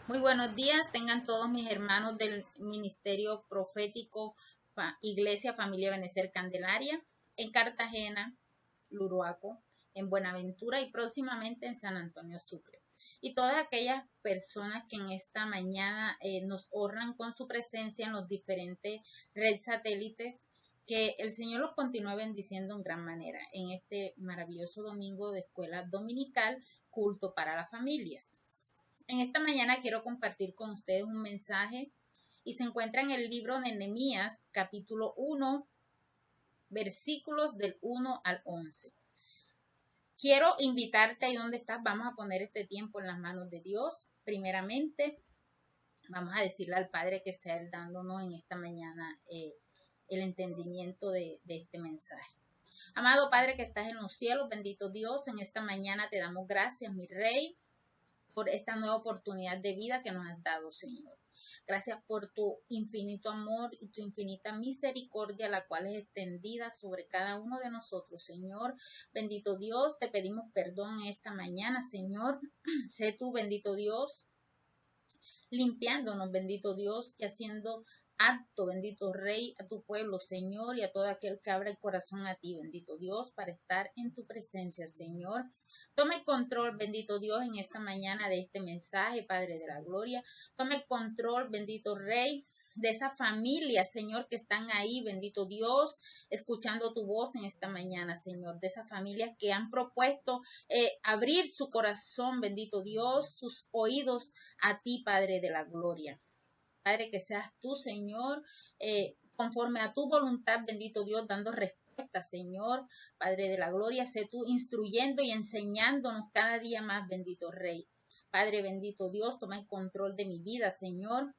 Muy buenos días, tengan todos mis hermanos del Ministerio Profético Iglesia Familia Benecer Candelaria en Cartagena, Luruaco, en Buenaventura y próximamente en San Antonio Sucre. Y todas aquellas personas que en esta mañana nos honran con su presencia en los diferentes redes satélites, que el Señor los continúe bendiciendo en gran manera en este maravilloso domingo de escuela dominical, culto para las familias. En esta mañana quiero compartir con ustedes un mensaje y se encuentra en el libro de Nehemías, capítulo 1, versículos del 1 al 11. Quiero invitarte ahí donde estás, vamos a poner este tiempo en las manos de Dios. Primeramente, vamos a decirle al Padre que sea Él dándonos en esta mañana el entendimiento de este mensaje. Amado Padre que estás en los cielos, bendito Dios, en esta mañana te damos gracias, mi Rey, por esta nueva oportunidad de vida que nos has dado, Señor. Gracias por tu infinito amor y tu infinita misericordia, la cual es extendida sobre cada uno de nosotros, Señor. Bendito Dios, te pedimos perdón esta mañana, Señor. Sé tú, bendito Dios, limpiándonos, bendito Dios, y haciendo acto, bendito Rey, a tu pueblo, Señor, y a todo aquel que abra el corazón a ti, bendito Dios, para estar en tu presencia, Señor. Tome control, bendito Dios, en esta mañana de este mensaje, Padre de la Gloria. Tome control, bendito Rey, de esa familia, Señor, que están ahí, bendito Dios, escuchando tu voz en esta mañana, Señor, de esas familias que han propuesto abrir su corazón, bendito Dios, sus oídos a ti, Padre de la Gloria. Padre, que seas tú, Señor, conforme a tu voluntad, bendito Dios, dando respuesta, Señor, Padre de la Gloria, sé tú instruyendo y enseñándonos cada día más, bendito Rey. Padre bendito Dios, toma el control de mi vida, Señor,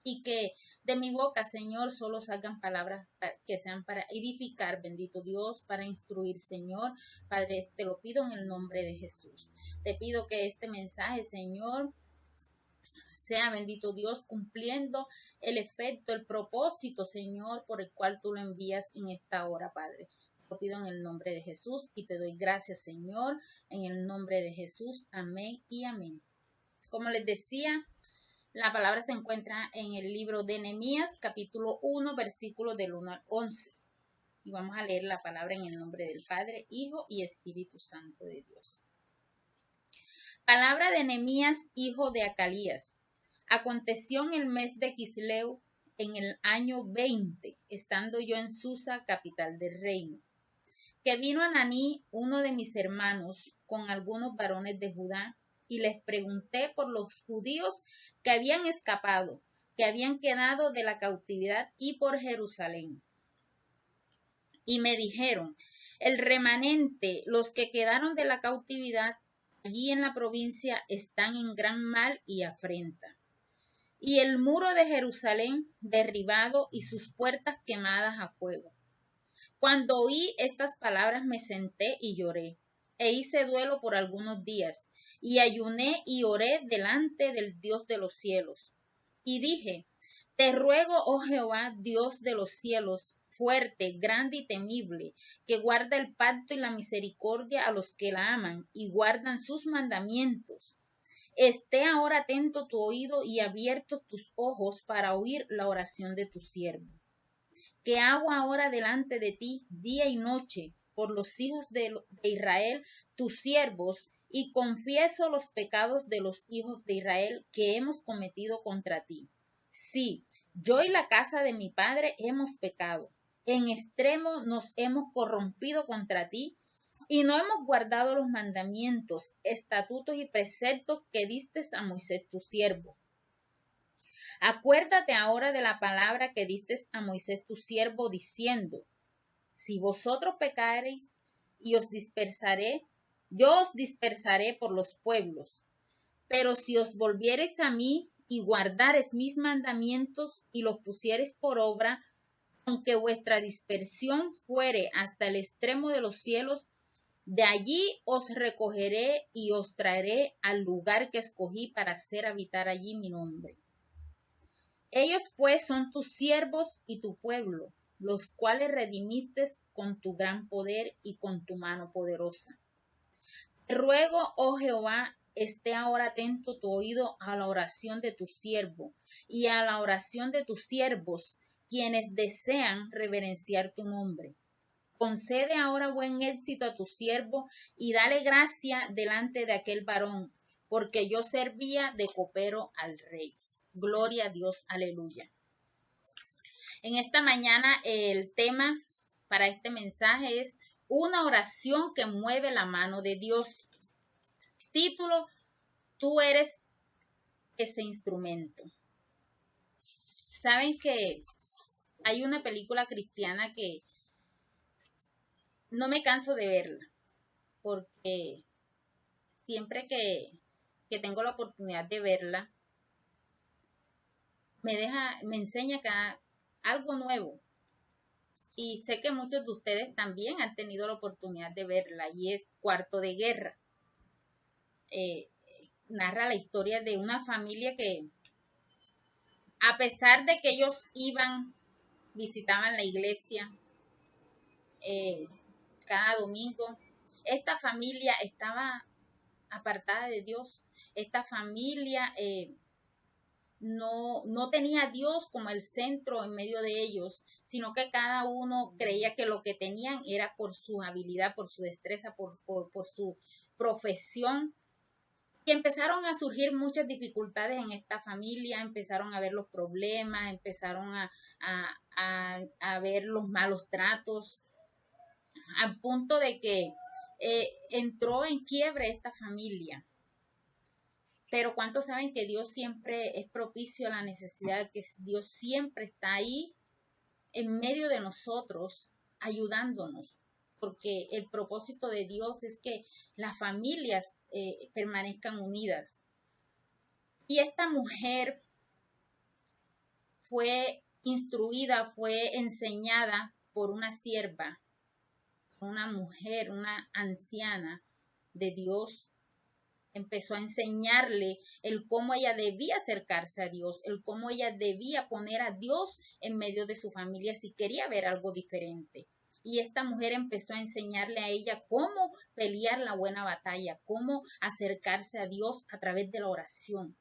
y que de mi boca, Señor, solo salgan palabras que sean para edificar, bendito Dios, para instruir, Señor. Padre, te lo pido en el nombre de Jesús. Te pido que este mensaje, Señor, sea, bendito Dios, cumpliendo el efecto, el propósito, Señor, por el cual tú lo envías en esta hora, Padre. Lo pido en el nombre de Jesús y te doy gracias, Señor, en el nombre de Jesús. Amén y amén. Como les decía, la palabra se encuentra en el libro de Nehemías, capítulo 1, versículos del 1 al 11. Y vamos a leer la palabra en el nombre del Padre, Hijo y Espíritu Santo de Dios. Palabra de Nehemías, hijo de Acalías. Aconteció en el mes de Quisleu, en el año 20, estando yo en Susa, capital del reino, que vino Ananí, uno de mis hermanos, con algunos varones de Judá, y les pregunté por los judíos que habían escapado, que habían quedado de la cautividad, y por Jerusalén. Y me dijeron, el remanente, los que quedaron de la cautividad, allí en la provincia, están en gran mal y afrenta. Y el muro de Jerusalén derribado y sus puertas quemadas a fuego. Cuando oí estas palabras me senté y lloré, e hice duelo por algunos días, y ayuné y oré delante del Dios de los cielos. Y dije, te ruego, oh Jehová, Dios de los cielos, fuerte, grande y temible, que guarda el pacto y la misericordia a los que la aman y guardan sus mandamientos. Esté ahora atento tu oído y abiertos tus ojos para oír la oración de tu siervo, que hago ahora delante de ti día y noche por los hijos de Israel, tus siervos, y confieso los pecados de los hijos de Israel que hemos cometido contra ti. Sí, yo y la casa de mi padre hemos pecado. En extremo nos hemos corrompido contra ti y no hemos guardado los mandamientos, estatutos y preceptos que diste a Moisés tu siervo. Acuérdate ahora de la palabra que diste a Moisés tu siervo, diciendo, si vosotros pecareis y os dispersaré, yo os dispersaré por los pueblos. Pero si os volviereis a mí y guardareis mis mandamientos y los pusiereis por obra, aunque vuestra dispersión fuere hasta el extremo de los cielos, de allí os recogeré y os traeré al lugar que escogí para hacer habitar allí mi nombre. Ellos pues son tus siervos y tu pueblo, los cuales redimiste con tu gran poder y con tu mano poderosa. Te ruego, oh Jehová, esté ahora atento tu oído a la oración de tu siervo y a la oración de tus siervos, quienes desean reverenciar tu nombre. Concede ahora buen éxito a tu siervo y dale gracia delante de aquel varón, porque yo servía de copero al rey. Gloria a Dios, aleluya. En esta mañana el tema para este mensaje es una oración que mueve la mano de Dios. Título: tú eres ese instrumento. Saben que hay una película cristiana que no me canso de verla, porque siempre que tengo la oportunidad de verla, me enseña algo nuevo. Y sé que muchos de ustedes también han tenido la oportunidad de verla, y es Cuarto de Guerra. Narra la historia de una familia que, a pesar de que ellos visitaban la iglesia cada domingo, esta familia estaba apartada de Dios. Esta familia no tenía a Dios como el centro en medio de ellos, sino que cada uno creía que lo que tenían era por su habilidad, por su destreza, por su profesión. Y empezaron a surgir muchas dificultades en esta familia, empezaron a ver los problemas, empezaron a ver los malos tratos, al punto de que entró en quiebre esta familia. Pero ¿cuántos saben que Dios siempre es propicio a la necesidad, que Dios siempre está ahí en medio de nosotros, ayudándonos? Porque el propósito de Dios es que las familias permanezcan unidas. Y esta mujer fue instruida, fue enseñada por una sierva, una mujer, una anciana de Dios. Empezó a enseñarle el cómo ella debía acercarse a Dios, el cómo ella debía poner a Dios en medio de su familia si quería ver algo diferente. Y esta mujer empezó a enseñarle a ella cómo pelear la buena batalla, cómo acercarse a Dios a través de la oración.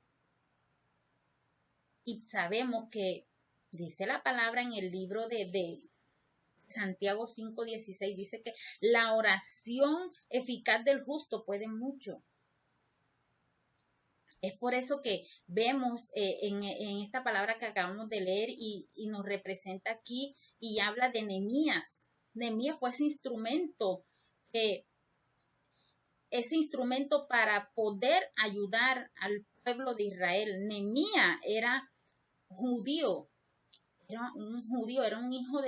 Y sabemos que dice la palabra en el libro de Santiago 5:16, dice que la oración eficaz del justo puede mucho. Es por eso que vemos en esta palabra que acabamos de leer y nos representa aquí y habla de Nehemías. Nehemías fue ese instrumento para poder ayudar al pueblo de Israel. Nehemías era judío, era un hijo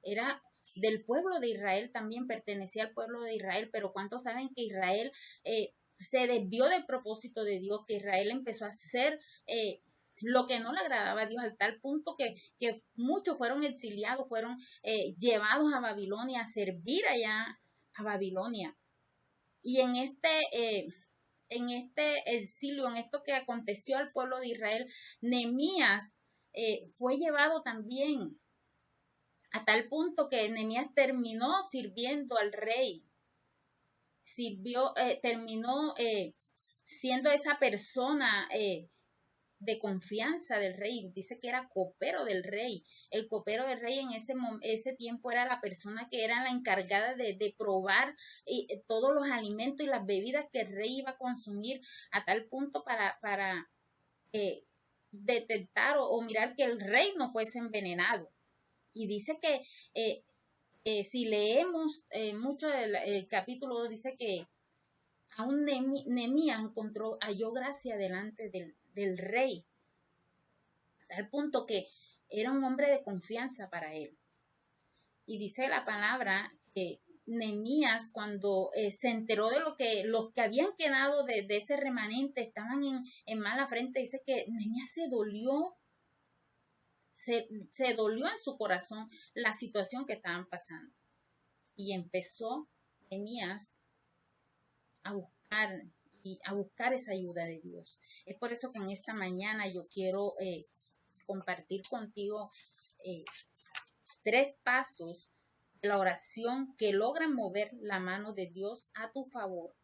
era del pueblo de Israel, también pertenecía al pueblo de Israel, pero ¿cuántos saben que Israel se desvió del propósito de Dios, que Israel empezó a hacer lo que no le agradaba a Dios, al tal punto que muchos fueron exiliados, fueron llevados a Babilonia, a servir allá a Babilonia? Y en este exilio, en esto que aconteció al pueblo de Israel, Nehemías fue llevado también, a tal punto que Nehemías terminó sirviendo al rey. Terminó siendo esa persona de confianza del rey. Dice que era copero del rey. El copero del rey en ese tiempo era la persona que era la encargada de probar todos los alimentos y las bebidas que el rey iba a consumir, a tal punto para detectar o mirar que el rey no fuese envenenado. Y dice que si leemos mucho del capítulo, dice que aún Nehemías halló gracia delante del rey, al punto que era un hombre de confianza para él. Y dice la palabra que Nehemías, cuando se enteró de los que habían quedado de ese remanente estaban en mala frente, dice que Nehemías se dolió en su corazón la situación que estaban pasando. Y empezó Nehemías a buscar esa ayuda de Dios. Es por eso que en esta mañana yo quiero compartir contigo 3 pasos de la oración que logran mover la mano de Dios a tu favor.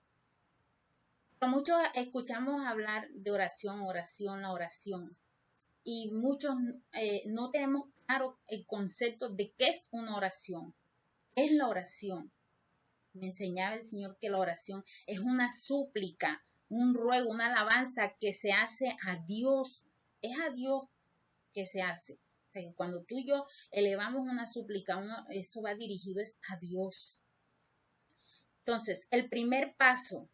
Pero muchos escuchamos hablar de oración, la oración. Y muchos no tenemos claro el concepto de qué es una oración. ¿Qué es la oración? Me enseñaba el Señor que la oración es una súplica, un ruego, una alabanza que se hace a Dios. Es a Dios que se hace. O sea, que cuando tú y yo elevamos una súplica, esto va dirigido a Dios. Entonces, el primer paso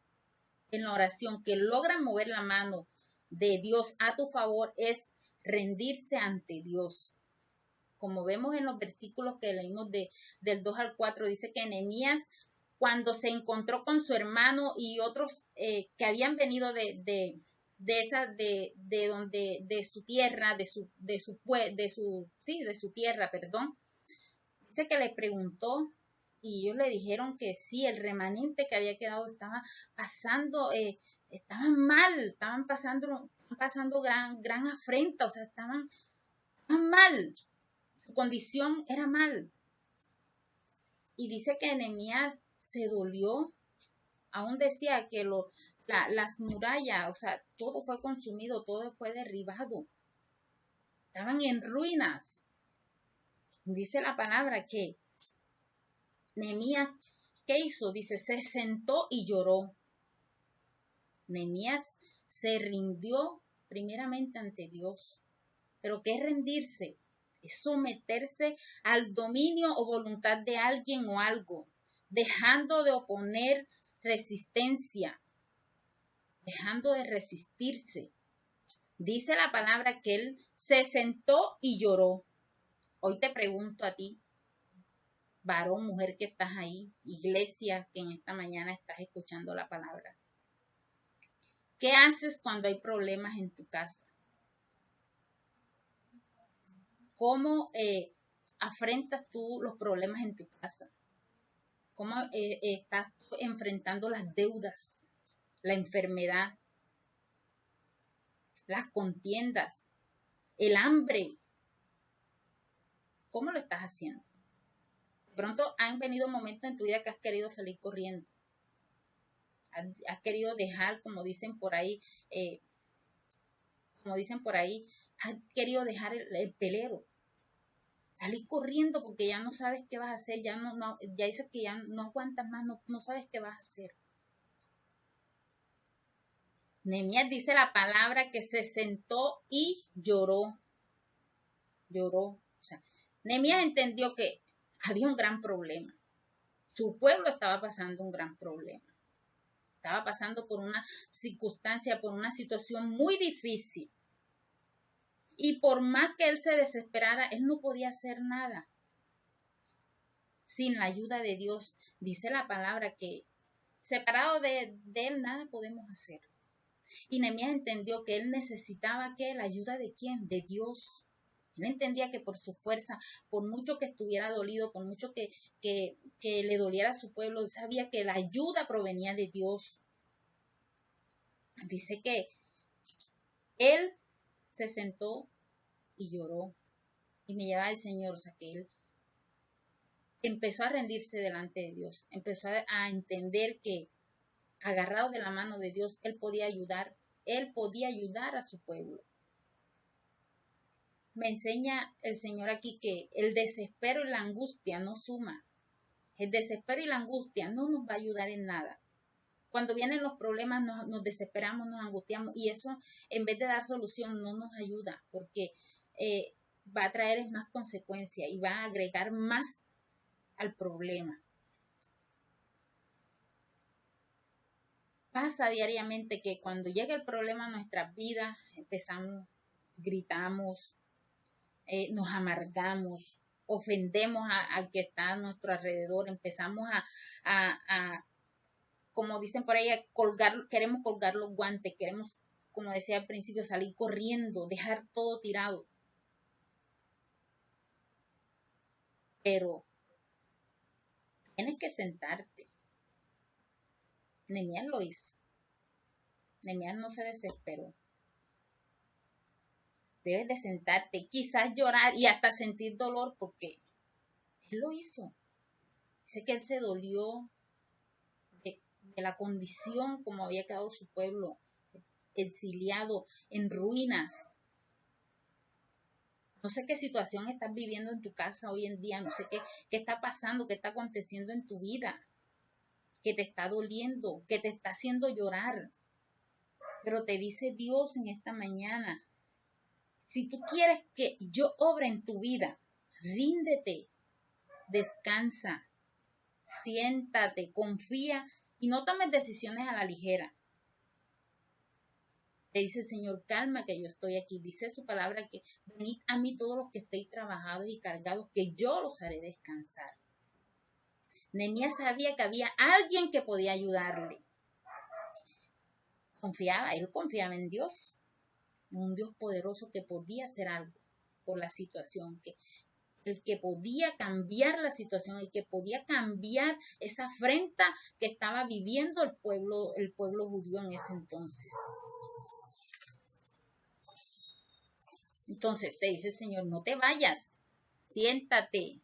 en la oración que logra mover la mano de Dios a tu favor es rendirse ante Dios. Como vemos en los versículos que leímos del 2 al 4, dice que Nehemías, cuando se encontró con su hermano y otros que habían venido de su tierra, de su tierra, perdón, dice que le preguntó y ellos le dijeron que sí, el remanente que había quedado estaba pasando, estaban mal, estaban pasando gran afrenta, o sea, estaban mal, su condición era mal. Y dice que Nehemías se dolió, aún decía que las murallas, o sea, todo fue consumido, todo fue derribado, estaban en ruinas. Dice la palabra que Nehemías, ¿qué hizo? Dice, se sentó y lloró. Nehemías se rindió primeramente ante Dios. ¿Pero qué es rendirse? Es someterse al dominio o voluntad de alguien o algo, dejando de oponer resistencia, dejando de resistirse. Dice la palabra que él se sentó y lloró. Hoy te pregunto a ti, varón, mujer que estás ahí, iglesia que en esta mañana estás escuchando la palabra. ¿Qué haces cuando hay problemas en tu casa? ¿Cómo afrentas tú los problemas en tu casa? ¿Cómo estás enfrentando las deudas, la enfermedad, las contiendas, el hambre? ¿Cómo lo estás haciendo? De pronto han venido momentos en tu vida que has querido salir corriendo. Has querido dejar, como dicen por ahí, has querido dejar el pelero. Salir corriendo porque ya no sabes qué vas a hacer, ya dices que ya no aguantas más, no sabes qué vas a hacer. Nehemías dice la palabra que se sentó y lloró. Lloró. O sea, Nehemías entendió que había un gran problema. Su pueblo estaba pasando un gran problema. Estaba pasando por una circunstancia, por una situación muy difícil. Y por más que él se desesperara, él no podía hacer nada. Sin la ayuda de Dios, dice la palabra que separado de él nada podemos hacer. Y Nehemías entendió que él necesitaba la ayuda de ¿quién? De Dios. Él entendía que por su fuerza, por mucho que estuviera dolido, por mucho que le doliera a su pueblo, él sabía que la ayuda provenía de Dios. Dice que él se sentó y lloró. Y me llevaba el Señor, o sea que él empezó a rendirse delante de Dios. Empezó a entender que agarrado de la mano de Dios, él podía ayudar a su pueblo. Me enseña el Señor aquí que el desespero y la angustia no suma. El desespero y la angustia no nos va a ayudar en nada. Cuando vienen los problemas nos desesperamos, nos angustiamos y eso en vez de dar solución no nos ayuda porque va a traer más consecuencias y va a agregar más al problema. Pasa diariamente que cuando llega el problema a nuestras vidas gritamos, nos amargamos, ofendemos al que está a nuestro alrededor, empezamos a como dicen por ahí, queremos colgar los guantes, queremos, como decía al principio, salir corriendo, dejar todo tirado. Pero tienes que sentarte. Nehemías lo hizo. Nehemías no se desesperó. Debes de sentarte, quizás llorar y hasta sentir dolor porque él lo hizo. Dice que él se dolió de de la condición como había quedado su pueblo, exiliado, en ruinas. No sé qué situación estás viviendo en tu casa hoy en día, no sé qué está pasando, qué está aconteciendo en tu vida, que te está doliendo, que te está haciendo llorar. Pero te dice Dios en esta mañana, si tú quieres que yo obre en tu vida, ríndete, descansa, siéntate, confía y no tomes decisiones a la ligera. Te dice el Señor, calma que yo estoy aquí. Dice su palabra que venid a mí todos los que estéis trabajados y cargados, que yo los haré descansar. Nehemías sabía que había alguien que podía ayudarle. Él confiaba en Dios, en un Dios poderoso que podía hacer algo por la situación, el que podía cambiar la situación, el que podía cambiar esa afrenta que estaba viviendo el pueblo judío en ese entonces. Entonces te dice el Señor, no te vayas, siéntate.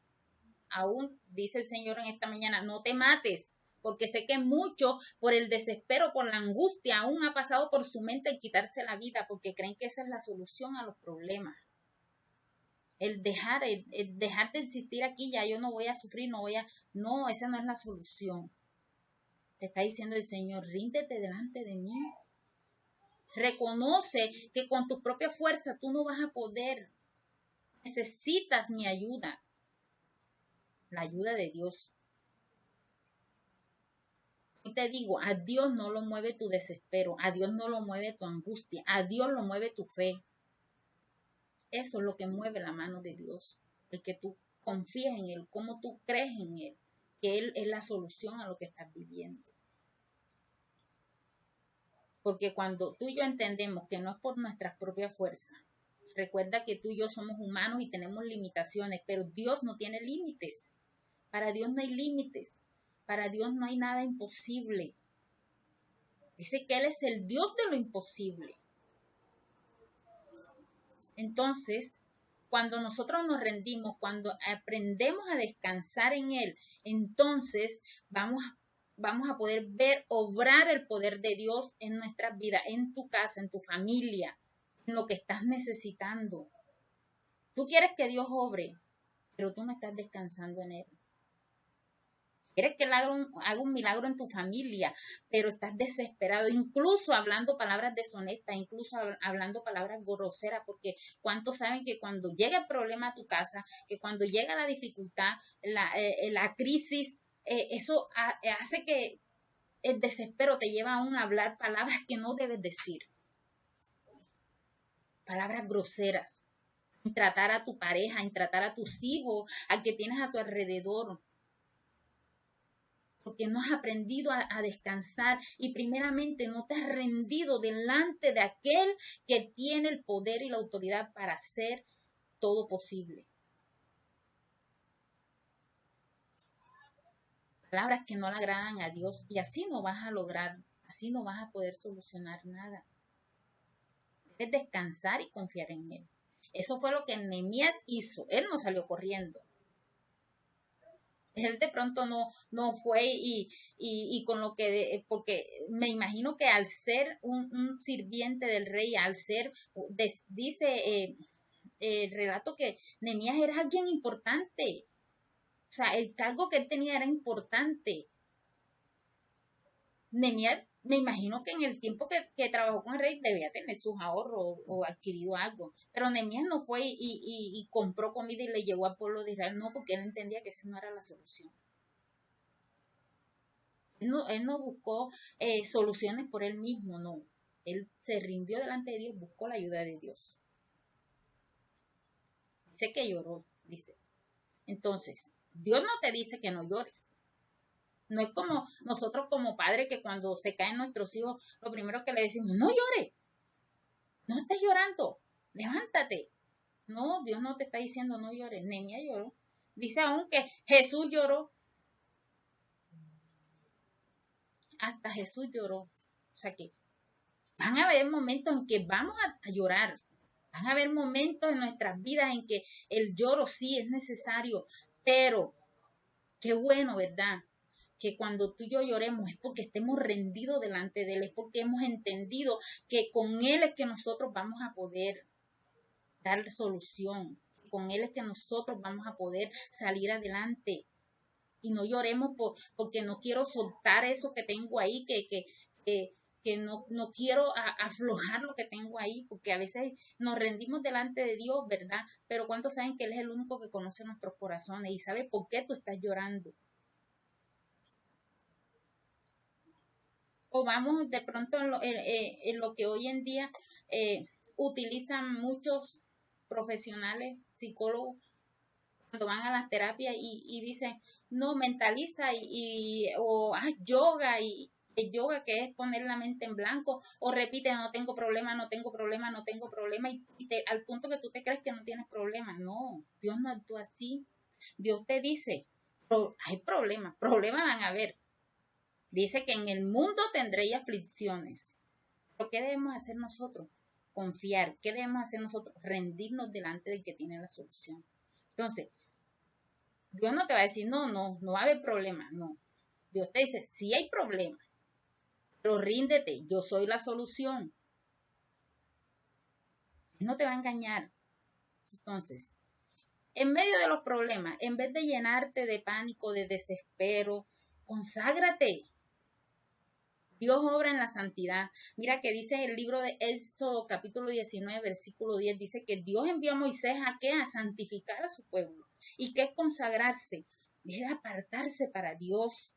Aún dice el Señor en esta mañana, no te mates, porque sé que mucho por el desespero, por la angustia, aún ha pasado por su mente el quitarse la vida, porque creen que esa es la solución a los problemas. El dejar de existir aquí, ya yo no voy a sufrir, no, esa no es la solución. Te está diciendo el Señor, ríndete delante de mí. Reconoce que con tu propia fuerza tú no vas a poder. Necesitas mi ayuda, la ayuda de Dios. Y te digo, a Dios no lo mueve tu desespero, a Dios no lo mueve tu angustia, a Dios lo mueve tu fe. Eso es lo que mueve la mano de Dios, el que tú confías en Él, cómo tú crees en Él, que Él es la solución a lo que estás viviendo. Porque cuando tú y yo entendemos que no es por nuestras propias fuerzas, recuerda que tú y yo somos humanos y tenemos limitaciones, pero Dios no tiene límites. Para Dios no hay límites. Para Dios no hay nada imposible. Dice que Él es el Dios de lo imposible. Entonces, cuando nosotros nos rendimos, cuando aprendemos a descansar en Él, entonces vamos a poder ver obrar el poder de Dios en nuestras vidas, en tu casa, en tu familia, en lo que estás necesitando. Tú quieres que Dios obre, pero tú no estás descansando en Él. Quieres que Él haga un milagro en tu familia, pero estás desesperado, incluso hablando palabras deshonestas, incluso hablando palabras groseras, porque ¿cuántos saben que cuando llega el problema a tu casa, que cuando llega la dificultad, la crisis, eso hace que el desespero te lleva aún a hablar palabras que no debes decir? Palabras groseras, en tratar a tu pareja, en tratar a tus hijos, al que tienes a tu alrededor, porque no has aprendido a descansar y primeramente no te has rendido delante de aquel que tiene el poder y la autoridad para hacer todo posible. Palabras que no le agradan a Dios y así no vas a lograr, así no vas a poder solucionar nada. Debes descansar y confiar en Él. Eso fue lo que Nehemías hizo. Él no salió corriendo. Él de pronto no fue y con lo que, porque me imagino que al ser un sirviente del rey, al ser, dice el relato que Nehemías era alguien importante. O sea, el cargo que él tenía era importante. Nehemías, me imagino que en el tiempo que trabajó con el rey debía tener sus ahorros o adquirido algo. Pero Nehemías no fue y compró comida y le llevó al pueblo de Israel. No, porque él entendía que esa no era la solución. Él no buscó soluciones por él mismo, no. Él se rindió delante de Dios, buscó la ayuda de Dios. Dice que lloró, dice. Entonces, Dios no te dice que no llores. No es como nosotros como padres que cuando se caen nuestros hijos, lo primero que le decimos, no llores, no estés llorando, levántate. No, Dios no te está diciendo no llores. Nehemías lloró. Dice aún que Jesús lloró. Hasta Jesús lloró. O sea que van a haber momentos en que vamos a llorar. Van a haber momentos en nuestras vidas en que el lloro sí es necesario. Pero qué bueno, ¿verdad? que cuando tú y yo lloremos es porque estemos rendidos delante de Él, es porque hemos entendido que con Él es que nosotros vamos a poder dar solución, con Él es que nosotros vamos a poder salir adelante. Y no lloremos porque no quiero soltar eso que tengo ahí, que no quiero aflojar lo que tengo ahí, porque a veces nos rendimos delante de Dios, ¿verdad? Pero ¿cuántos saben que Él es el único que conoce nuestros corazones y sabe por qué tú estás llorando? O vamos de pronto en lo que hoy en día utilizan muchos profesionales, psicólogos, cuando van a las terapias y dicen, no, mentaliza o haz yoga y el yoga que es poner la mente en blanco o repite, no tengo problema, no tengo problema, no tengo problema al punto que tú te crees que no tienes problema. No, Dios no actúa así. Dios te dice, hay problemas van a haber. Dice que en el mundo tendréis aflicciones. ¿Pero qué debemos hacer nosotros? Confiar. ¿Qué debemos hacer nosotros? Rendirnos delante del que tiene la solución. Entonces, Dios no te va a decir, no va a haber problema. No. Dios te dice, sí hay problema, pero ríndete, yo soy la solución. No te va a engañar. Entonces, en medio de los problemas, en vez de llenarte de pánico, de desespero, conságrate. Dios obra en la santidad. Mira que dice el libro de Éxodo capítulo 19, versículo 10, dice que Dios envió a Moisés ¿a qué? A santificar a su pueblo. ¿Y qué es consagrarse? Es apartarse para Dios.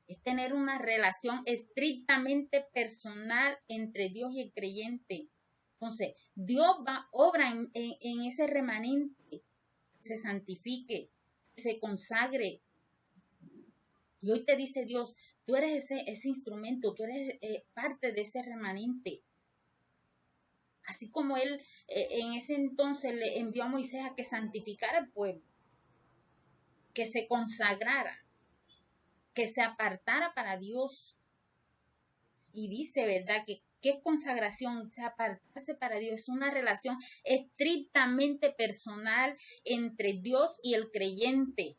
Es tener una relación estrictamente personal entre Dios y el creyente. Entonces, Dios obra en ese remanente, que se santifique, que se consagre. Y hoy te dice Dios, tú eres ese instrumento, tú eres parte de ese remanente. Así como Él en ese entonces le envió a Moisés a que santificara al pueblo, que se consagrara, que se apartara para Dios. Y dice, ¿verdad? ¿Qué es consagración? Se apartarse para Dios. Es una relación estrictamente personal entre Dios y el creyente.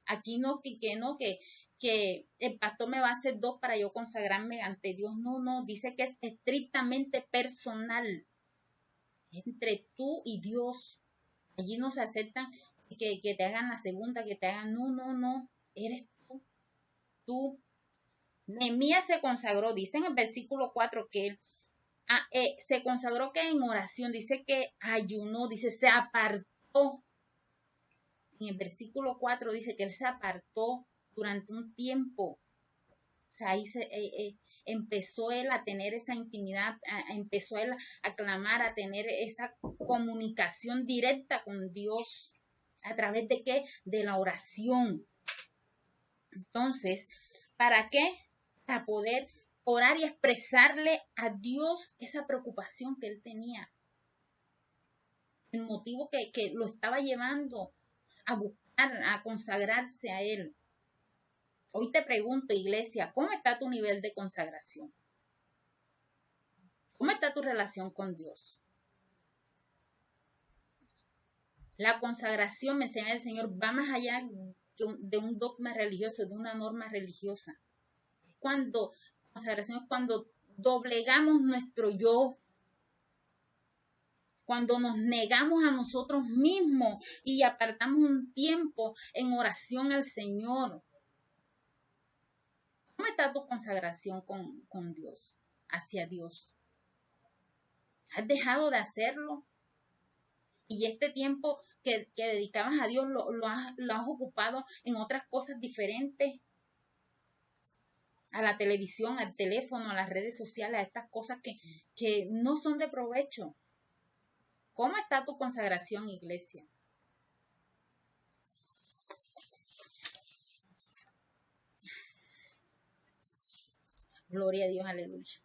Aquí no, que el pastor me va a hacer dos para yo consagrarme ante Dios. No, dice que es estrictamente personal entre tú y Dios. Allí no se aceptan que te hagan la segunda, que te hagan, no, eres tú. Nehemías se consagró, dice en el versículo 4 que él se consagró que en oración, dice que ayunó, dice se apartó. En el versículo 4 dice que él se apartó durante un tiempo. O sea, ahí empezó él a tener esa intimidad, empezó él a clamar, a tener esa comunicación directa con Dios. ¿A través de qué? De la oración. Entonces, ¿para qué? Para poder orar y expresarle a Dios esa preocupación que él tenía. El motivo que lo estaba llevando a buscar, a consagrarse a Él. Hoy te pregunto, iglesia, ¿cómo está tu nivel de consagración? ¿Cómo está tu relación con Dios? La consagración, me enseña el Señor, va más allá de un dogma religioso, de una norma religiosa. Consagración es cuando doblegamos nuestro yo, cuando nos negamos a nosotros mismos y apartamos un tiempo en oración al Señor. ¿Cómo está tu consagración con Dios, hacia Dios? ¿Has dejado de hacerlo? Y este tiempo que dedicabas a Dios lo has ocupado en otras cosas diferentes, a la televisión, al teléfono, a las redes sociales, a estas cosas que no son de provecho. ¿Cómo está tu consagración, iglesia? Gloria a Dios, aleluya.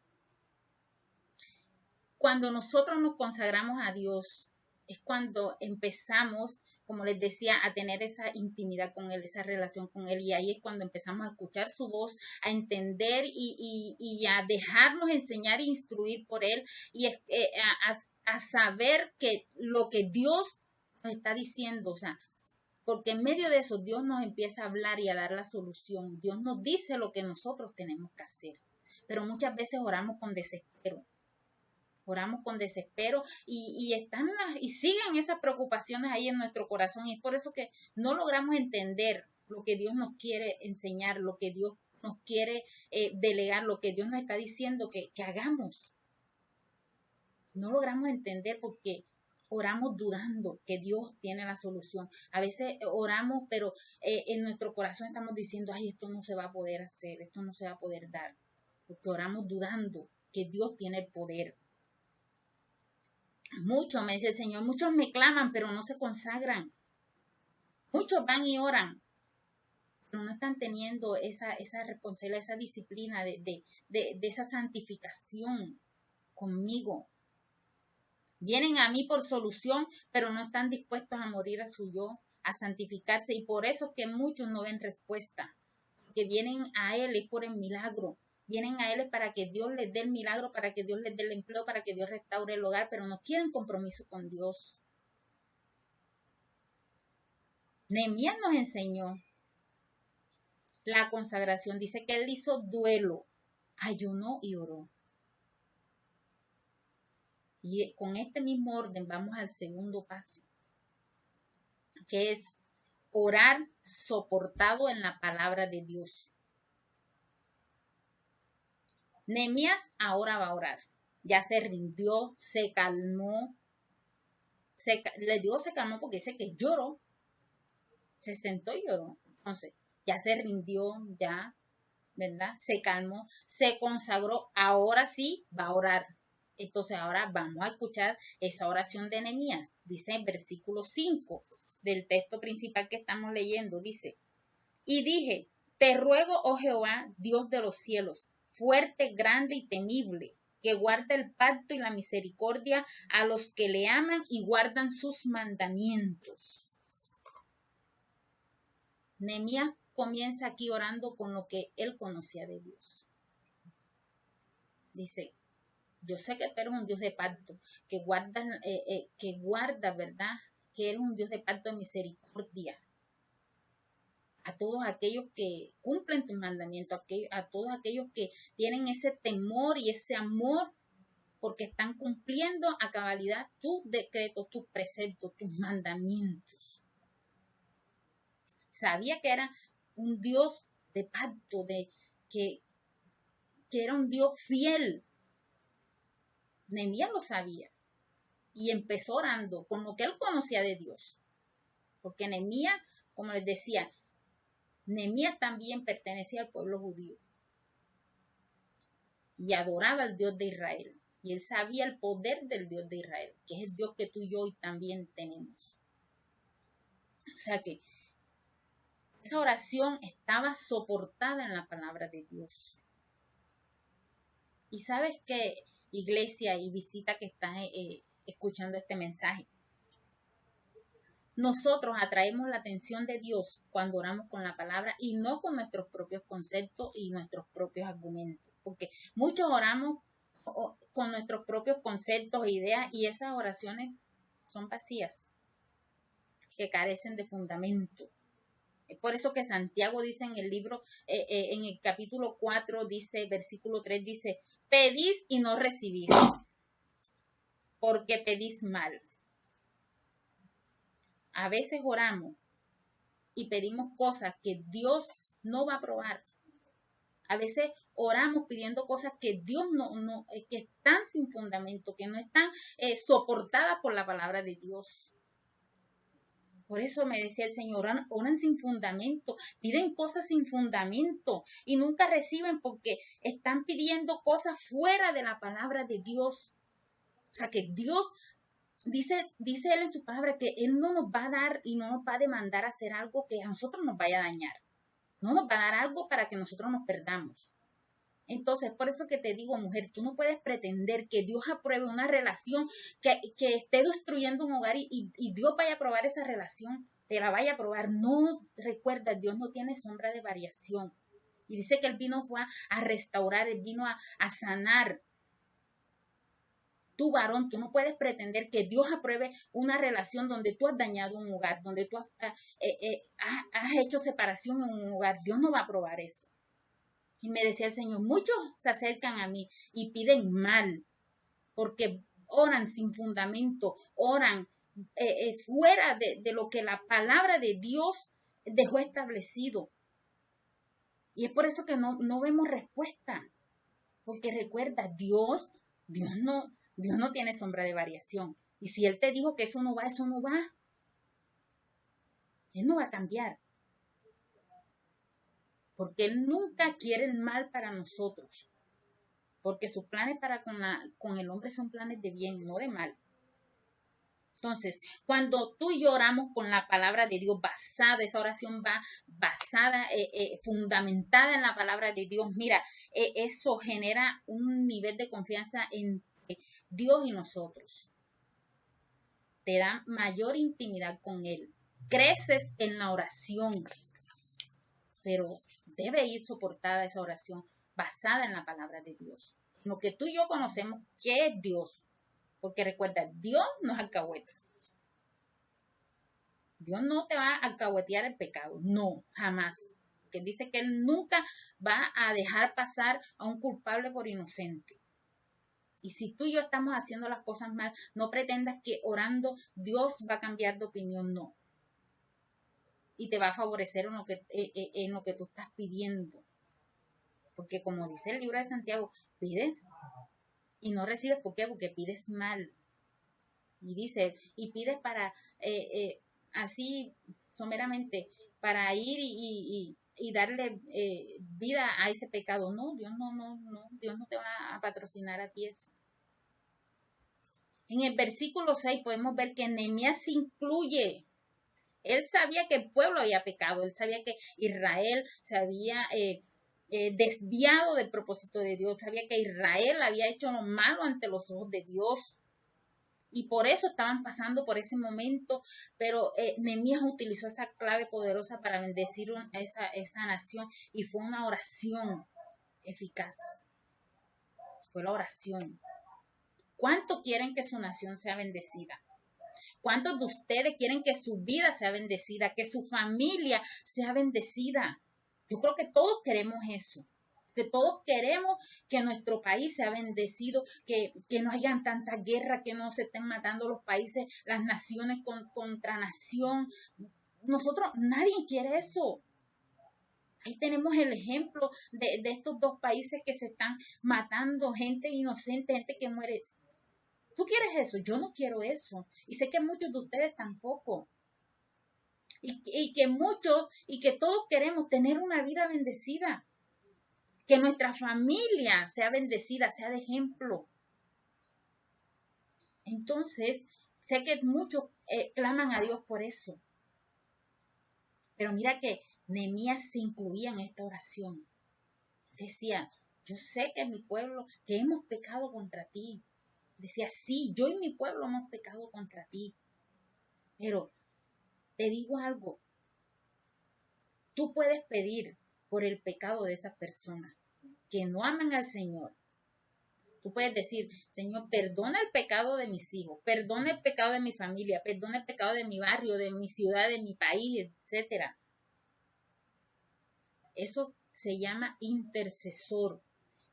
Cuando nosotros nos consagramos a Dios, es cuando empezamos, como les decía, a tener esa intimidad con Él, esa relación con Él. Y ahí es cuando empezamos a escuchar su voz, a entender y a dejarnos enseñar e instruir por Él y a saber que lo que Dios nos está diciendo, o sea, Porque en medio de eso Dios nos empieza a hablar y a dar la solución. Dios nos dice lo que nosotros tenemos que hacer. Pero muchas veces oramos con desespero. Oramos con desespero y siguen esas preocupaciones ahí en nuestro corazón. Y es por eso que no logramos entender lo que Dios nos quiere enseñar, lo que Dios nos quiere delegar, lo que Dios nos está diciendo que hagamos. No logramos entender porque oramos dudando que Dios tiene la solución. A veces oramos, pero en nuestro corazón estamos diciendo, ay, esto no se va a poder hacer, esto no se va a poder dar. Porque oramos dudando que Dios tiene el poder. Muchos, me dice el Señor, muchos me claman, pero no se consagran. Muchos van y oran, pero no están teniendo esa responsabilidad, esa disciplina de esa santificación conmigo. Vienen a mí por solución, pero no están dispuestos a morir a su yo, a santificarse. Y por eso es que muchos no ven respuesta, porque vienen a Él por el milagro. Vienen a Él para que Dios les dé el milagro, para que Dios les dé el empleo, para que Dios restaure el hogar, pero no quieren compromiso con Dios. Nehemías nos enseñó la consagración. Dice que él hizo duelo, ayunó y oró. Y con este mismo orden vamos al segundo paso, que es orar soportado en la palabra de Dios. Nehemías ahora va a orar. Ya se rindió, se calmó. Le digo se calmó porque dice que lloró. Se sentó y lloró. Entonces, ya se rindió, ya, ¿verdad? Se calmó, se consagró. Ahora sí va a orar. Entonces, ahora vamos a escuchar esa oración de Nehemías. Dice en versículo 5 del texto principal que estamos leyendo. Dice, y dije, te ruego, oh Jehová, Dios de los cielos, fuerte, grande y temible, que guarda el pacto y la misericordia a los que le aman y guardan sus mandamientos. Nehemías comienza aquí orando con lo que él conocía de Dios. Dice, yo sé que tú eres un Dios de pacto, que guarda, ¿verdad? Que eres un Dios de pacto de misericordia a todos aquellos que cumplen tus mandamientos, a todos aquellos que tienen ese temor y ese amor porque están cumpliendo a cabalidad tus decretos, tus preceptos, tus mandamientos. Sabía que era un Dios de pacto, que era un Dios fiel. Nehemías lo sabía y empezó orando con lo que él conocía de Dios. Porque Nehemías, como les decía, Nehemías también pertenecía al pueblo judío y adoraba al Dios de Israel. Y él sabía el poder del Dios de Israel, que es el Dios que tú y yo hoy también tenemos. O sea que esa oración estaba soportada en la palabra de Dios. Y sabes que, iglesia y visita que estás escuchando este mensaje, nosotros atraemos la atención de Dios cuando oramos con la palabra y no con nuestros propios conceptos y nuestros propios argumentos. Porque muchos oramos con nuestros propios conceptos e ideas y esas oraciones son vacías, que carecen de fundamento. Es por eso que Santiago dice en el libro, en el capítulo 4, dice, versículo 3, dice, pedís y no recibís, porque pedís mal. A veces oramos y pedimos cosas que Dios no va a aprobar. A veces oramos pidiendo cosas que Dios que están sin fundamento, que no están soportadas por la palabra de Dios. Por eso me decía el Señor, oran sin fundamento, piden cosas sin fundamento y nunca reciben porque están pidiendo cosas fuera de la palabra de Dios. O sea que Dios, dice Él en su palabra, que Él no nos va a dar y no nos va a demandar hacer algo que a nosotros nos vaya a dañar. No nos va a dar algo para que nosotros nos perdamos. Entonces, por eso que te digo, mujer, tú no puedes pretender que Dios apruebe una relación que esté destruyendo un hogar y Dios vaya a aprobar esa relación, te la vaya a aprobar. No, recuerda, Dios no tiene sombra de variación. Y dice que Él vino fue a restaurar, Él vino a sanar. Tú, varón, tú no puedes pretender que Dios apruebe una relación donde tú has dañado un hogar, donde tú has hecho separación en un hogar. Dios no va a aprobar eso. Y me decía el Señor, muchos se acercan a mí y piden mal, porque oran sin fundamento, oran fuera de lo que la palabra de Dios dejó establecido. Y es por eso que no vemos respuesta. Porque recuerda, Dios no tiene sombra de variación. Y si Él te dijo que eso no va, eso no va. Él no va a cambiar. Porque Él nunca quiere el mal para nosotros. Porque sus planes para con el hombre son planes de bien, no de mal. Entonces, cuando tú y yo oramos con la palabra de Dios basada, esa oración va basada, fundamentada en la palabra de Dios, mira, eso genera un nivel de confianza entre Dios y nosotros. Te da mayor intimidad con Él. Creces en la oración, pero debe ir soportada esa oración basada en la palabra de Dios. Lo que tú y yo conocemos, ¿qué es Dios? Porque recuerda, Dios no es alcahueta. Dios no te va a alcahuetear el pecado, no, jamás. Que dice que Él nunca va a dejar pasar a un culpable por inocente. Y si tú y yo estamos haciendo las cosas mal, no pretendas que orando Dios va a cambiar de opinión, no. Y te va a favorecer en lo que tú estás pidiendo. Porque como dice el libro de Santiago, pide y no recibes. ¿Por qué? Porque pides mal. Y dice, y pides para... así someramente para ir y darle vida a ese pecado. No, Dios Dios no te va a patrocinar a ti eso. En el versículo 6 podemos ver que Nehemías se incluye. Él sabía que el pueblo había pecado, él sabía que Israel se había desviado del propósito de Dios, sabía que Israel había hecho lo malo ante los ojos de Dios. Y por eso estaban pasando por ese momento, pero Nehemías utilizó esa clave poderosa para bendecir a esa nación y fue una oración eficaz. Fue la oración. ¿Cuánto quieren que su nación sea bendecida? ¿Cuántos de ustedes quieren que su vida sea bendecida, que su familia sea bendecida? Yo creo que todos queremos eso. Que todos queremos que nuestro país sea bendecido, que no hayan tanta guerra, que no se estén matando los países, las naciones contra nación. Nosotros, nadie quiere eso. Ahí tenemos el ejemplo de estos dos países que se están matando, gente inocente, gente que muere. ¿Tú quieres eso? Yo no quiero eso. Y sé que muchos de ustedes tampoco. Y que todos queremos tener una vida bendecida. Que nuestra familia sea bendecida, sea de ejemplo. Entonces, sé que muchos claman a Dios por eso. Pero mira que Nehemías se incluía en esta oración. Decía, yo sé que mi pueblo, que hemos pecado contra ti. Decía, sí, yo y mi pueblo hemos pecado contra ti. Pero te digo algo, tú puedes pedir por el pecado de esas personas que no aman al Señor. Tú puedes decir, Señor, perdona el pecado de mis hijos, perdona el pecado de mi familia, perdona el pecado de mi barrio, de mi ciudad, de mi país, etc. Eso se llama intercesor.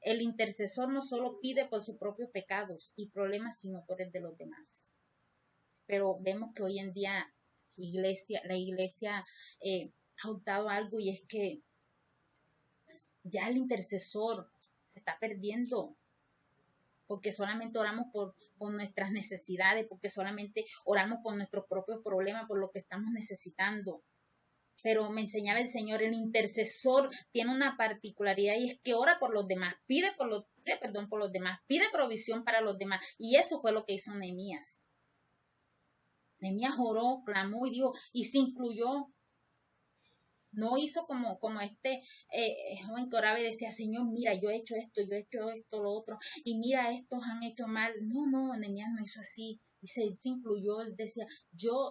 El intercesor no solo pide por sus propios pecados y problemas, sino por el de los demás. Pero vemos que hoy en día la iglesia ha optado algo y es que ya el intercesor se está perdiendo. Porque solamente oramos por nuestras necesidades, porque solamente oramos por nuestros propios problemas, por lo que estamos necesitando. Pero me enseñaba el Señor, el intercesor tiene una particularidad y es que ora por los demás, pide perdón por los demás, pide provisión para los demás. Y eso fue lo que hizo Nehemías. Nehemías oró, clamó y dijo, y se incluyó. No hizo como este joven que oraba y decía, Señor, mira, yo he hecho esto, lo otro, y mira, estos han hecho mal. No, Nehemías no hizo así. Y se incluyó, él decía,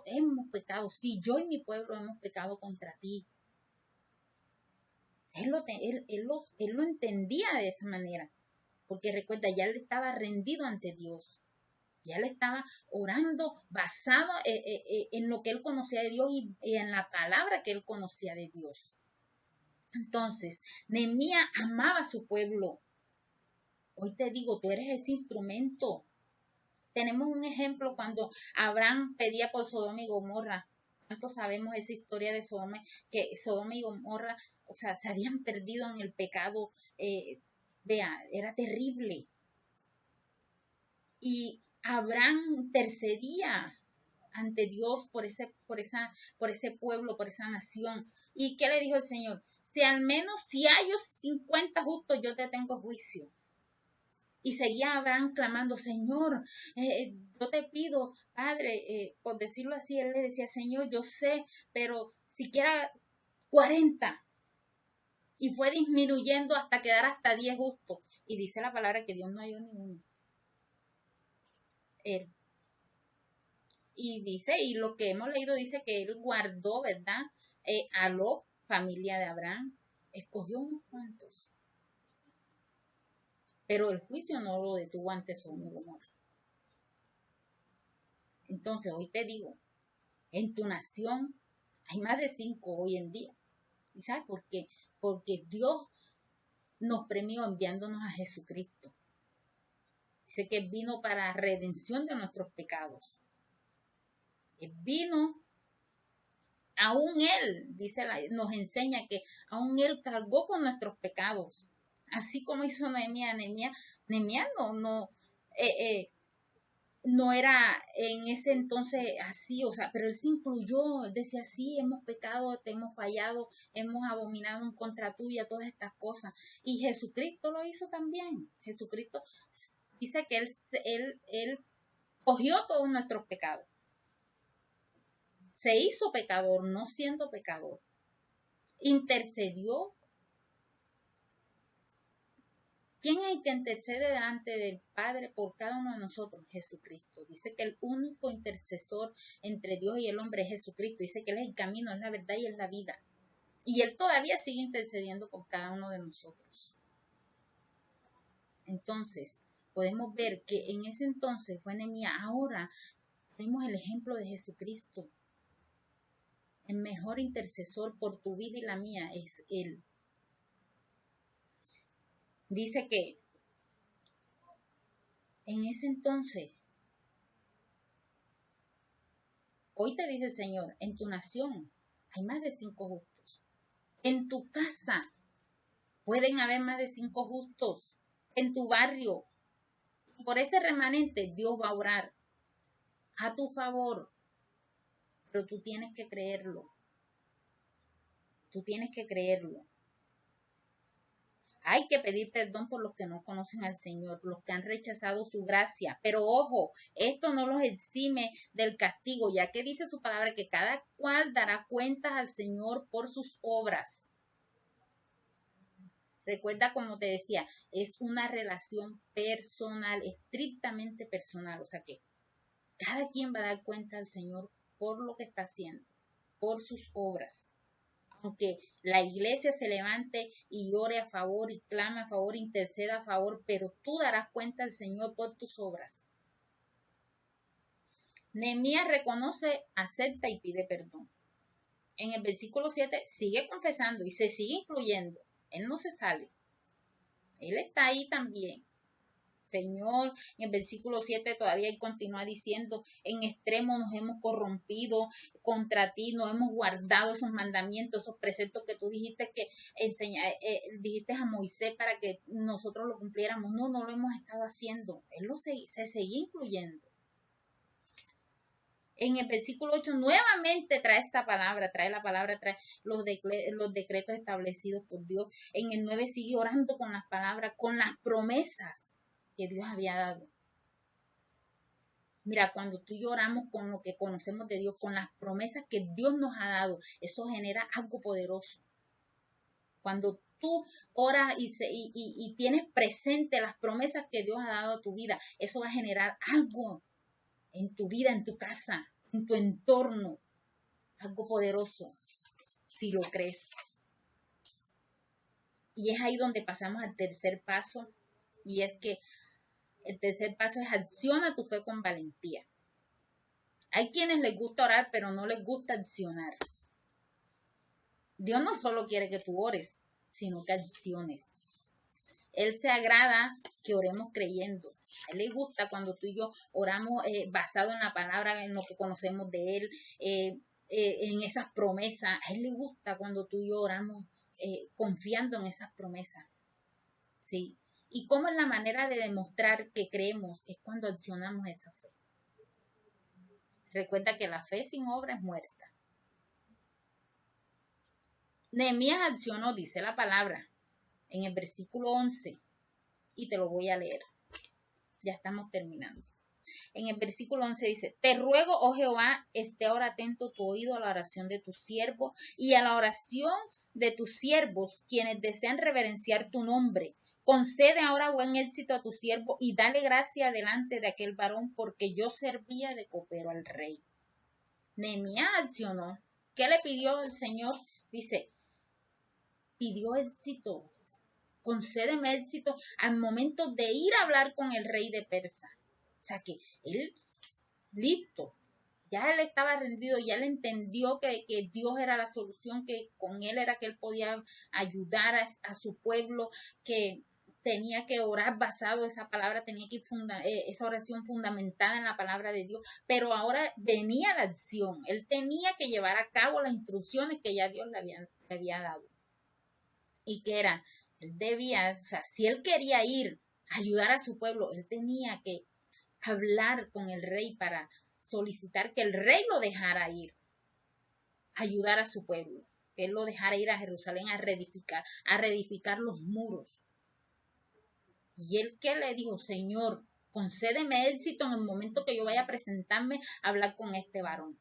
hemos pecado, sí, yo y mi pueblo hemos pecado contra ti. Él lo entendía de esa manera, porque recuerda, ya él estaba rendido ante Dios. Ya él estaba orando basado en lo que él conocía de Dios y en la palabra que él conocía de Dios. Entonces, Nehemías amaba a su pueblo. Hoy te digo, tú eres ese instrumento. Tenemos un ejemplo cuando Abraham pedía por Sodoma y Gomorra. ¿Cuánto sabemos esa historia de Sodoma? Que Sodoma y Gomorra, o sea, se habían perdido en el pecado. Vea, era terrible. Y Abraham intercedía ante Dios por ese pueblo, por esa nación. ¿Y qué le dijo el Señor? Si al menos si hay 50 justos, yo te tengo juicio. Y seguía Abraham clamando, Señor, yo te pido, Padre, por decirlo así, él le decía, Señor, yo sé, pero siquiera 40. Y fue disminuyendo hasta quedar hasta 10 justos. Y dice la palabra que Dios no halló ninguno. Y dice, y lo que hemos leído dice que él guardó, ¿verdad? A Lot, familia de Abraham, escogió unos cuantos. Pero el juicio no lo detuvo ante Sodoma y Gomorra. Entonces, hoy te digo, en tu nación hay más de 5 hoy en día. ¿Y sabes por qué? Porque Dios nos premió enviándonos a Jesucristo. Dice que vino para redención de nuestros pecados. Él vino, aún Él, nos enseña que aún Él cargó con nuestros pecados. Así como hizo Nehemías. Nehemías no era en ese entonces así, o sea, pero él se incluyó, decía, sí, hemos pecado, te hemos fallado, hemos abominado en contra tuya, todas estas cosas. Y Jesucristo lo hizo también. Jesucristo dice que él cogió todos nuestros pecados. Se hizo pecador, no siendo pecador. Intercedió. ¿Quién es el que intercede delante del Padre por cada uno de nosotros? Jesucristo. Dice que el único intercesor entre Dios y el hombre es Jesucristo. Dice que Él es el camino, es la verdad y es la vida. Y Él todavía sigue intercediendo por cada uno de nosotros. Entonces, podemos ver que en ese entonces fue Nehemías. Ahora tenemos el ejemplo de Jesucristo. El mejor intercesor por tu vida y la mía es Él. Dice que en ese entonces, hoy te dice el Señor, en tu nación hay más de 5 justos. En tu casa pueden haber más de 5 justos. En tu barrio. Por ese remanente Dios va a orar a tu favor. Pero tú tienes que creerlo. Tú tienes que creerlo. Hay que pedir perdón por los que no conocen al Señor, los que han rechazado su gracia. Pero ojo, esto no los exime del castigo, ya que dice su palabra que cada cual dará cuentas al Señor por sus obras. Recuerda, como te decía, es una relación personal, estrictamente personal. O sea que cada quien va a dar cuenta al Señor por lo que está haciendo, por sus obras. Aunque la iglesia se levante y ore a favor y clame a favor, interceda a favor, pero tú darás cuenta al Señor por tus obras. Nehemías reconoce, acepta y pide perdón. En el versículo 7 sigue confesando y se sigue incluyendo. Él no se sale. Él está ahí también. Señor, en el versículo 7 todavía continúa diciendo, en extremo nos hemos corrompido contra ti, no hemos guardado esos mandamientos, esos preceptos que tú dijiste que dijiste a Moisés para que nosotros lo cumpliéramos. No lo hemos estado haciendo. Él se seguía incluyendo. En el versículo 8 nuevamente trae esta palabra, trae los decretos establecidos por Dios. En el 9 sigue orando con las palabras, con las promesas que Dios había dado. Mira, cuando tú y yo oramos con lo que conocemos de Dios, con las promesas que Dios nos ha dado, eso genera algo poderoso. Cuando tú oras y tienes presente las promesas que Dios ha dado a tu vida, eso va a generar algo en tu vida, en tu casa, en tu entorno, algo poderoso, si lo crees. Y es ahí donde pasamos al tercer paso, y es que El tercer paso es acciona tu fe con valentía. Hay quienes les gusta orar, pero no les gusta accionar. Dios no solo quiere que tú ores, sino que acciones. Él se agrada que oremos creyendo. A Él le gusta cuando tú y yo oramos basado en la palabra, en lo que conocemos de Él, en esas promesas. A Él le gusta cuando tú y yo oramos confiando en esas promesas. ¿Sí? ¿Y cómo es la manera de demostrar que creemos? Es cuando accionamos esa fe. Recuerda que la fe sin obra es muerta. Nehemías accionó, dice la palabra, en el versículo 11, y te lo voy a leer. Ya estamos terminando. En el versículo 11 dice, te ruego, oh Jehová, esté ahora atento tu oído a la oración de tu siervo y a la oración de tus siervos, quienes desean reverenciar tu nombre. Concede ahora buen éxito a tu siervo y dale gracia delante de aquel varón, porque yo servía de copero al rey. Nehemías accionó. ¿Qué le pidió el Señor? Dice, pidió éxito. Concédeme éxito al momento de ir a hablar con el rey de Persa. O sea que él, listo, ya él estaba rendido, ya él entendió que Dios era la solución, que con él era que él podía ayudar a su pueblo, que tenía que orar basado en esa palabra, tenía que ir esa oración fundamentada en la palabra de Dios, pero ahora venía la acción, él tenía que llevar a cabo las instrucciones que ya Dios le había dado. Y que era, él debía, o sea, si él quería ir a ayudar a su pueblo, él tenía que hablar con el rey para solicitar que el rey lo dejara ir, ayudar a su pueblo, que él lo dejara ir a Jerusalén a reedificar los muros. Y él que le dijo, Señor, concédeme éxito en el momento que yo vaya a presentarme a hablar con este varón.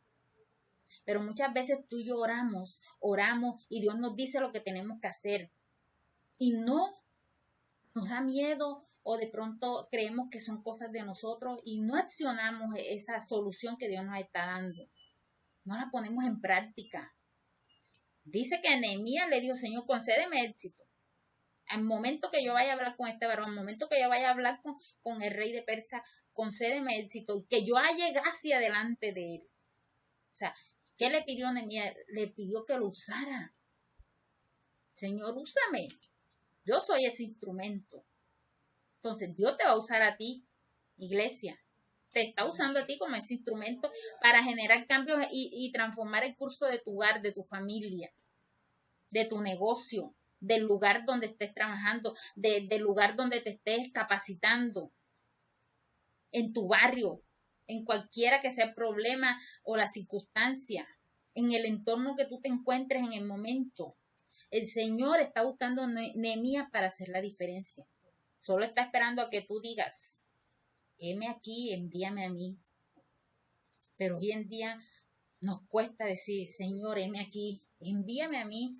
Pero muchas veces tú y yo oramos y Dios nos dice lo que tenemos que hacer. Y no, nos da miedo o de pronto creemos que son cosas de nosotros y no accionamos esa solución que Dios nos está dando. No la ponemos en práctica. Dice que Nehemías le dijo, Señor, concédeme éxito. Al momento que yo vaya a hablar con este varón, al momento que yo vaya a hablar con el rey de Persa, concédeme éxito y que yo haya gracia delante de él. O sea, ¿qué le pidió Nehemías? Le pidió que lo usara. Señor, úsame. Yo soy ese instrumento. Entonces, Dios te va a usar a ti, iglesia. Te está usando a ti como ese instrumento para generar cambios y transformar el curso de tu hogar, de tu familia, de tu negocio, del lugar donde estés trabajando, del lugar donde te estés capacitando, en tu barrio, en cualquiera que sea el problema o la circunstancia, en el entorno que tú te encuentres en el momento. El Señor está buscando Nehemías para hacer la diferencia. Solo está esperando a que tú digas, heme aquí, envíame a mí. Pero hoy en día nos cuesta decir, Señor, heme aquí, envíame a mí.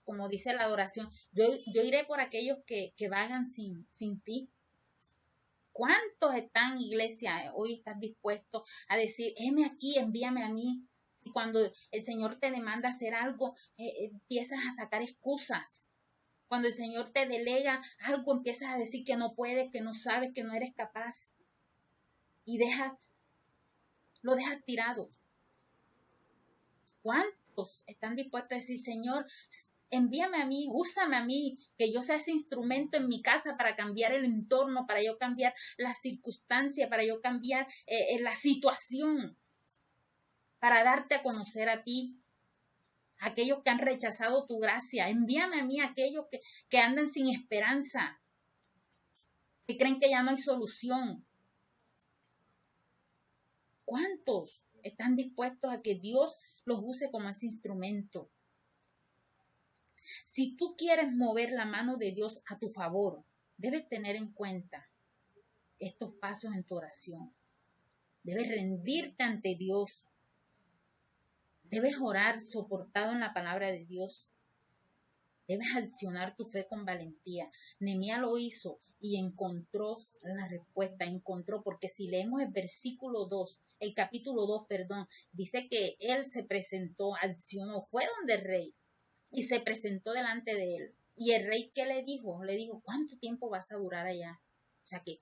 Como dice la adoración, yo iré por aquellos que vagan sin ti. ¿Cuántos están, iglesia, hoy estás dispuesto a decir, heme aquí, envíame a mí? Y cuando el Señor te demanda hacer algo, empiezas a sacar excusas. Cuando el Señor te delega algo, empiezas a decir que no puedes, que no sabes, que no eres capaz. Y lo dejas tirado. ¿Cuántos están dispuestos a decir, Señor, envíame a mí, úsame a mí, que yo sea ese instrumento en mi casa para cambiar el entorno, para yo cambiar la circunstancia, para yo cambiar la situación, para darte a conocer a ti? Aquellos que han rechazado tu gracia, envíame a mí aquellos que andan sin esperanza, que creen que ya no hay solución. ¿Cuántos están dispuestos a que Dios los use como ese instrumento? Si tú quieres mover la mano de Dios a tu favor, debes tener en cuenta estos pasos en tu oración. Debes rendirte ante Dios. Debes orar soportado en la palabra de Dios. Debes accionar tu fe con valentía. Nehemías lo hizo y encontró la respuesta, porque si leemos el versículo 2, el capítulo 2, dice que él se presentó, accionó, fue donde el rey y se presentó delante de él. Y el rey, ¿qué le dijo? Le dijo, ¿cuánto tiempo vas a durar allá? O sea que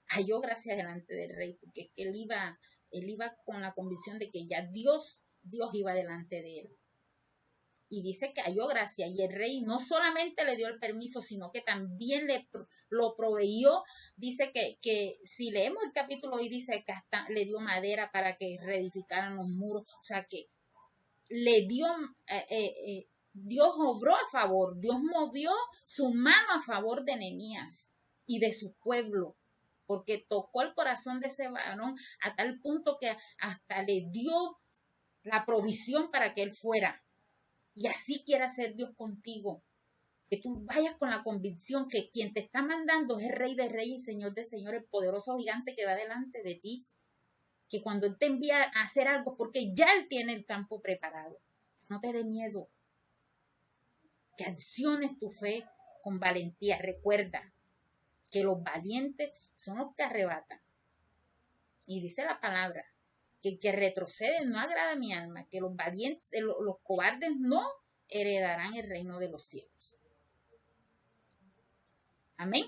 halló gracia delante del rey, porque es que él iba con la convicción de que ya Dios iba delante de él. Y dice que halló gracia, y el rey no solamente le dio el permiso, sino que también lo proveyó. Dice que si leemos el capítulo hoy, dice que hasta le dio madera para que reedificaran los muros. O sea que le dio, Dios obró a favor, Dios movió su mano a favor de Nehemías y de su pueblo, porque tocó el corazón de ese varón a tal punto que hasta le dio la provisión para que él fuera. Y así quiere hacer Dios contigo, que tú vayas con la convicción que quien te está mandando es el Rey de Reyes y Señor de Señores, el poderoso gigante que va delante de ti, que cuando Él te envía a hacer algo, porque ya Él tiene el campo preparado, no te dé miedo, que acciones tu fe con valentía. Recuerda que los valientes son los que arrebatan, y dice la palabra que el que retrocede no agrada a mi alma, que los valientes, los cobardes no heredarán el reino de los cielos. Amén.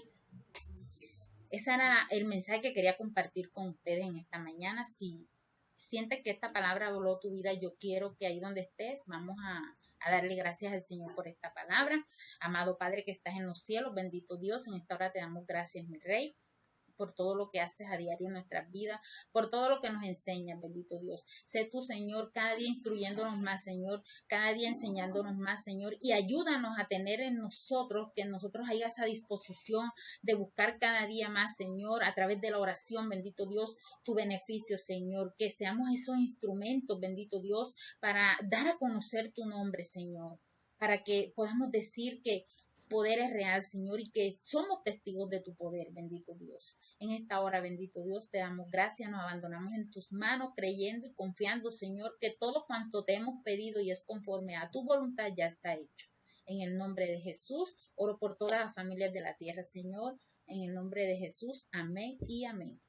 Ese era el mensaje que quería compartir con ustedes en esta mañana. Si sientes que esta palabra voló tu vida, yo quiero que ahí donde estés, vamos a darle gracias al Señor por esta palabra. Amado Padre que estás en los cielos, bendito Dios, en esta hora te damos gracias, mi Rey, por todo lo que haces a diario en nuestras vidas, por todo lo que nos enseñas, bendito Dios. Sé tú, Señor, cada día instruyéndonos más, Señor, cada día enseñándonos más, Señor, y ayúdanos a tener en nosotros, que en nosotros haya esa disposición de buscar cada día más, Señor, a través de la oración, bendito Dios, tu beneficio, Señor, que seamos esos instrumentos, bendito Dios, para dar a conocer tu nombre, Señor, para que podamos decir que poder es real, Señor, y que somos testigos de tu poder, bendito Dios. En esta hora, bendito Dios, te damos gracias, nos abandonamos en tus manos, creyendo y confiando, Señor, que todo cuanto te hemos pedido y es conforme a tu voluntad ya está hecho. En el nombre de Jesús, oro por todas las familias de la tierra, Señor, en el nombre de Jesús, amén y amén.